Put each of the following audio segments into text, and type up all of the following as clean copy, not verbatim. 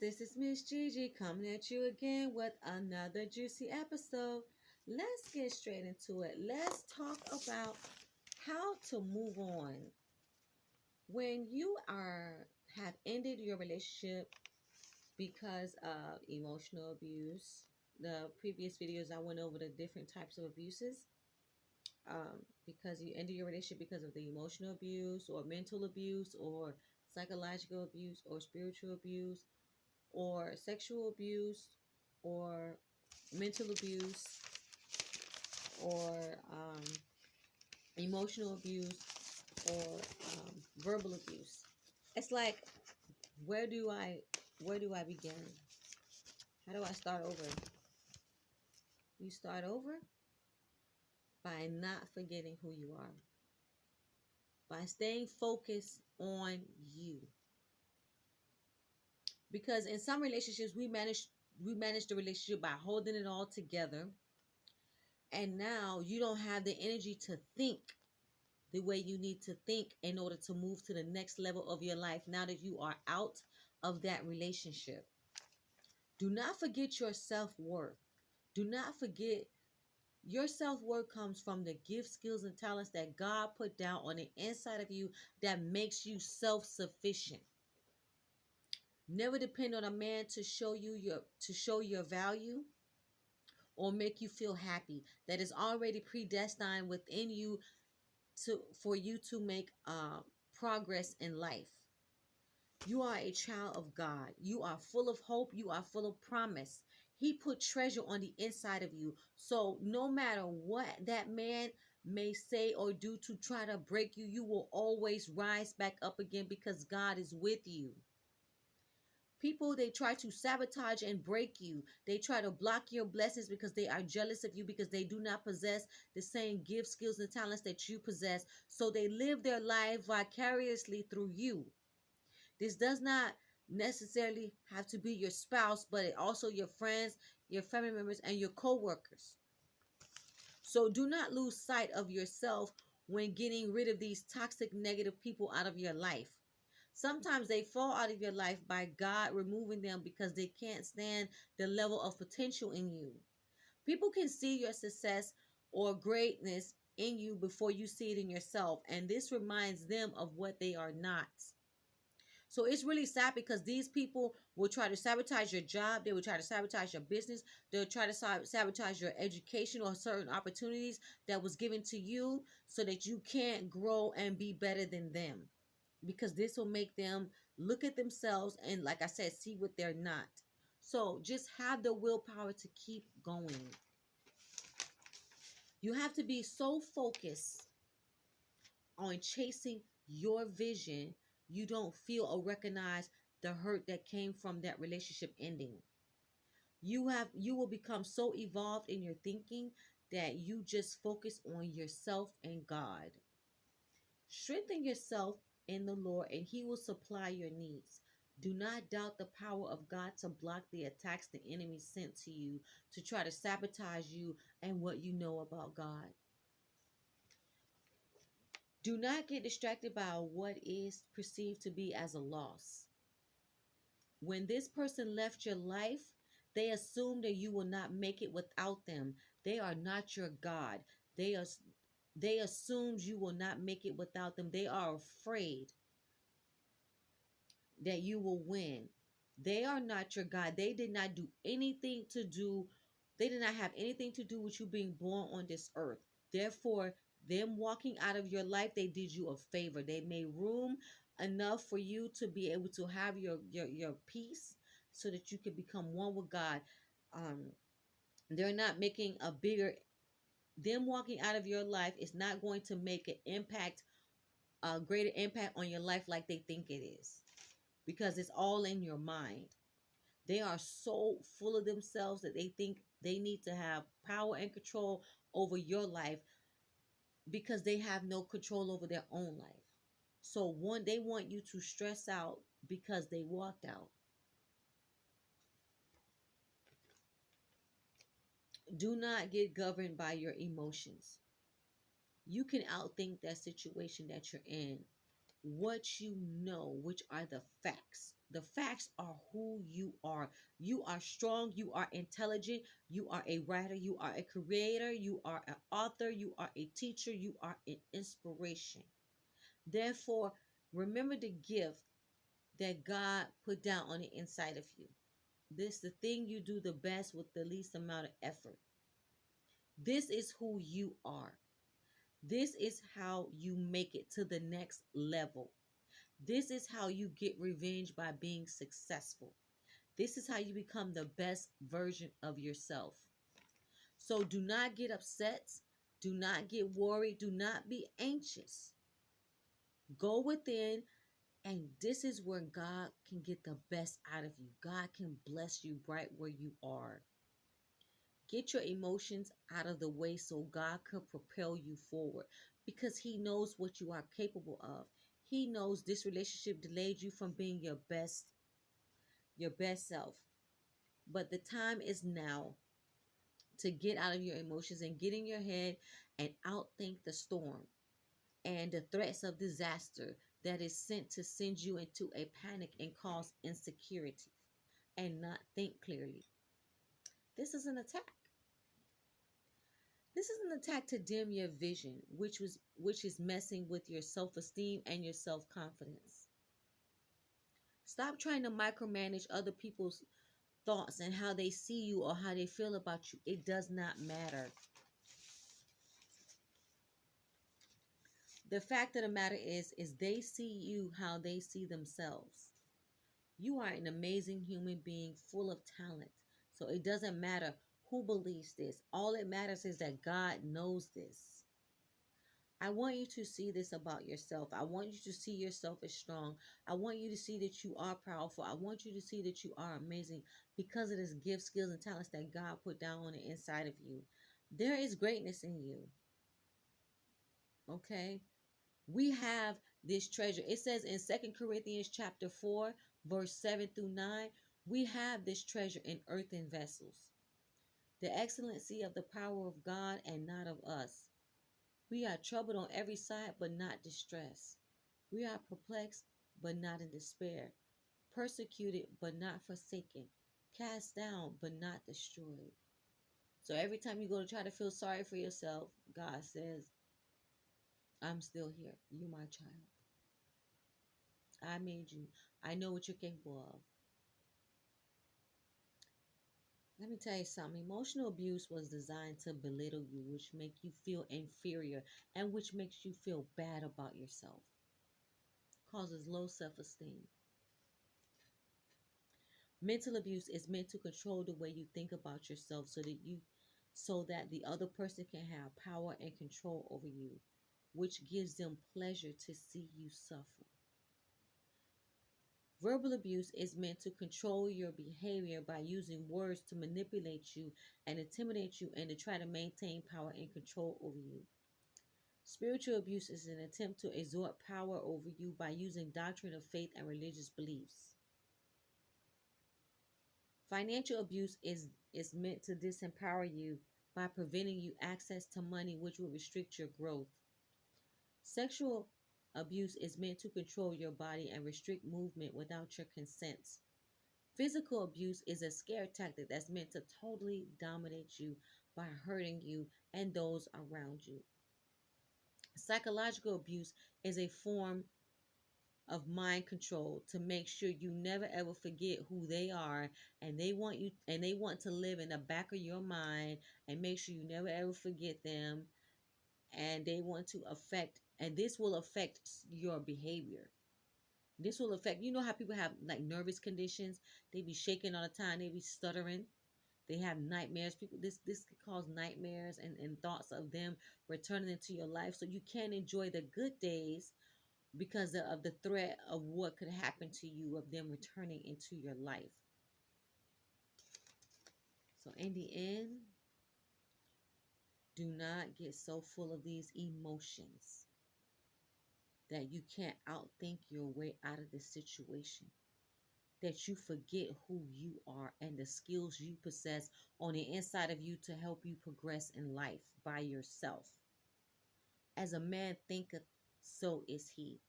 This is Miss Gigi coming at you again with another juicy episode. Let's get straight into it. Let's talk about how to move on. When you have ended your relationship because of emotional abuse, the previous videos I went over the different types of abuses. Because you ended your relationship because of the emotional abuse or mental abuse or psychological abuse or spiritual abuse or sexual abuse or mental abuse or emotional abuse or verbal abuse. It's like where do I begin? How do I start over? You start over by not forgetting who you are, by staying focused on you. Because in some relationships we manage the relationship by holding it all together, and now you don't have the energy to think the way you need to think in order to move to the next level of your life now that you are out of that relationship. Do not forget your self-worth. Do not forget your self-worth comes from the gifts, skills, and talents that God put down on the inside of you that makes you self-sufficient. Never depend on a man to show your value or make you feel happy. That is already predestined within you for you to make progress in life. You are a child of God. You are full of hope. You are full of promise. He put treasure on the inside of you. So no matter what that man may say or do to try to break you, you will always rise back up again because God is with you. People, they try to sabotage and break you. They try to block your blessings because they are jealous of you, because they do not possess the same gifts, skills, and talents that you possess. So they live their life vicariously through you. This does not necessarily have to be your spouse, but it also your friends, your family members, and your co-workers. So do not lose sight of yourself when getting rid of these toxic, negative people out of your life. Sometimes they fall out of your life by God removing them because they can't stand the level of potential in you. People can see your success or greatness in you before you see it in yourself, and this reminds them of what they are not. So it's really sad because these people will try to sabotage your job. They will try to sabotage your business. They'll try to sabotage your education or certain opportunities that was given to you so that you can't grow and be better than them. Because this will make them look at themselves and, like I said, see what they're not. So just have the willpower to keep going. You have to be so focused on chasing your vision, you don't feel or recognize the hurt that came from that relationship ending. You will become so evolved in your thinking that you just focus on yourself and God. Strengthen yourself in the Lord and he will supply your needs. Do not doubt the power of God to block the attacks the enemy sent to you to try to sabotage you and what you know about God. Do not get distracted by what is perceived to be as a loss. When this person left your life, they assume that you will not make it without them. They are not your God. They are they assume you will not make it without them. They are afraid that you will win. They are not your God. They did not have anything to do with you being born on this earth. Therefore, them walking out of your life, they did you a favor. They made room enough for you to be able to have your peace so that you can become one with God. Um, they're not making them walking out of your life is not going to make a greater impact on your life like they think it is, because it's all in your mind. They are so full of themselves that they think they need to have power and control over your life because they have no control over their own life. So they want you to stress out because they walked out. Do not get governed by your emotions. You can outthink that situation that you're in. What you know, which are the facts, The facts are who you are. You are strong. You are intelligent. You are a writer. You are a creator. You are an author. You are a teacher. You are an inspiration. Therefore, remember the gift that God put down on the inside of you. This the thing you do the best with the least amount of effort. This is who you are. This is how you make it to the next level. This is how you get revenge by being successful. This is how you become the best version of yourself. So do not get upset. Do not get worried. Do not be anxious. Go within, and this is where God can get the best out of you. God can bless you right where you are. Get your emotions out of the way so God could propel you forward because He knows what you are capable of. He knows this relationship delayed you from being your best self. But the time is now to get out of your emotions and get in your head and outthink the storm and the threats of disaster that is sent to send you into a panic and cause insecurity and not think clearly. This is an attack. This is an attack to dim your vision, which is messing with your self-esteem and your self-confidence. Stop trying to micromanage other people's thoughts and how they see you or how they feel about you. It does not matter. The fact of the matter is they see you how they see themselves. You are an amazing human being full of talent. So it doesn't matter who believes this. All it matters is that God knows this. I want you to see this about yourself. I want you to see yourself as strong. I want you to see that you are powerful. I want you to see that you are amazing because of this gift, skills, and talents that God put down on the inside of you. There is greatness in you. Okay? We have this treasure. It says in 2 Corinthians chapter 4, verse 7 through 9, we have this treasure in earthen vessels. The excellency of the power of God and not of us. We are troubled on every side, but not distressed. We are perplexed, but not in despair. Persecuted, but not forsaken. Cast down, but not destroyed. So every time you go to try to feel sorry for yourself, God says, I'm still here. You my child. I made you. I know what you're capable of. Let me tell you something. Emotional abuse was designed to belittle you, which make you feel inferior and which makes you feel bad about yourself. Causes low self-esteem. Mental abuse is meant to control the way you think about yourself so that the other person can have power and control over you, which gives them pleasure to see you suffer. Verbal abuse is meant to control your behavior by using words to manipulate you and intimidate you and to try to maintain power and control over you. Spiritual abuse is an attempt to exert power over you by using doctrine of faith and religious beliefs. Financial abuse is meant to disempower you by preventing you access to money, which will restrict your growth. Sexual abuse is meant to control your body and restrict movement without your consent. Physical abuse is a scare tactic that's meant to totally dominate you by hurting you and those around you. Psychological abuse is a form of mind control to make sure you never ever forget who they are, and they want to live in the back of your mind and make sure you never ever forget them, and they want to affect, and this will affect your behavior. This will affect, you know how people have like nervous conditions, they be shaking all the time, they be stuttering, they have nightmares. People, this could cause nightmares and thoughts of them returning into your life, so you can't enjoy the good days because of the threat of what could happen to you of them returning into your life. So in the end, do not get so full of these emotions that you can't outthink your way out of this situation, that you forget who you are and the skills you possess on the inside of you to help you progress in life by yourself. As a man thinketh, so is he.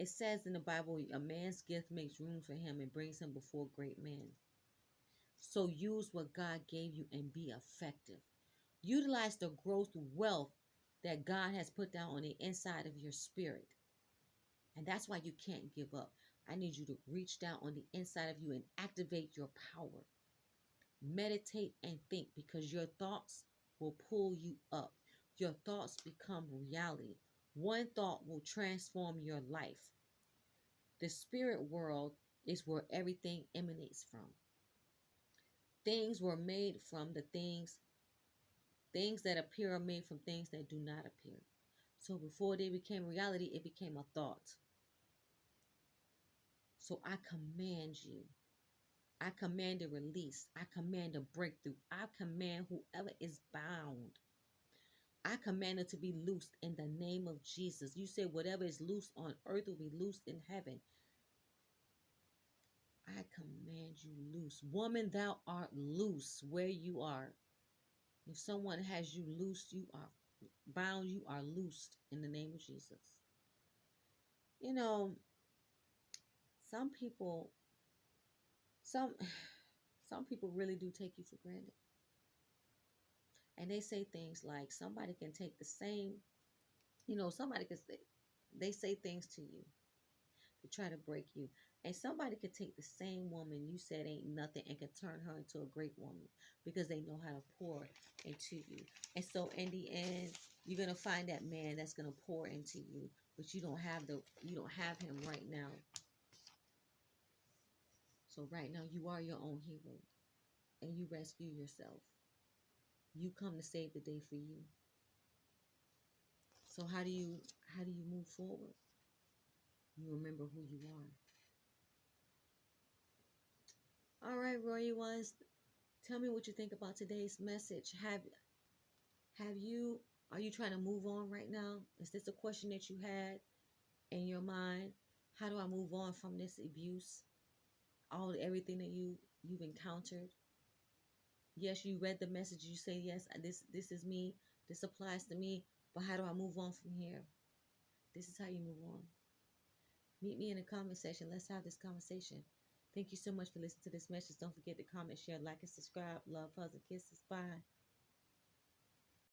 It says in the Bible, a man's gift makes room for him and brings him before great men. So use what God gave you and be effective. Utilize the growth wealth that God has put down on the inside of your spirit. And that's why you can't give up. I need you to reach down on the inside of you and activate your power. Meditate and think, because your thoughts will pull you up. Your thoughts become reality. One thought will transform your life. The spirit world is where everything emanates from. Things were made from the things that appear are made from things that do not appear. So before they became reality, it became a thought. So I command you. I command a release. I command a breakthrough. I command whoever is bound. I command it to be loosed in the name of Jesus. You say whatever is loose on earth will be loosed in heaven. I command you loose. Woman, thou art loose where you are. If someone has you loose, you are bound, you are loosed in the name of Jesus. You know, some people, some some people really do take you for granted. And they say things like somebody can take the same, somebody can say, they say things to you to try to break you. And somebody could take the same woman you said ain't nothing and can turn her into a great woman because they know how to pour into you. And so in the end, you're gonna find that man that's gonna pour into you, but you don't have him right now. So right now you are your own hero and you rescue yourself. You come to save the day for you. So how do you move forward? You remember who you are. All right, Royal Ones, tell me what you think about today's message. Have you are you trying to move on right now? Is this a question that you had in your mind? How do I move on from this abuse? Everything that you've encountered. Yes, you read the message. You say yes. This is me. This applies to me. But how do I move on from here? This is how you move on. Meet me in the comment section. Let's have this conversation. Thank you so much for listening to this message. Don't forget to comment, share, like, and subscribe. Love, hugs, and kisses. Bye.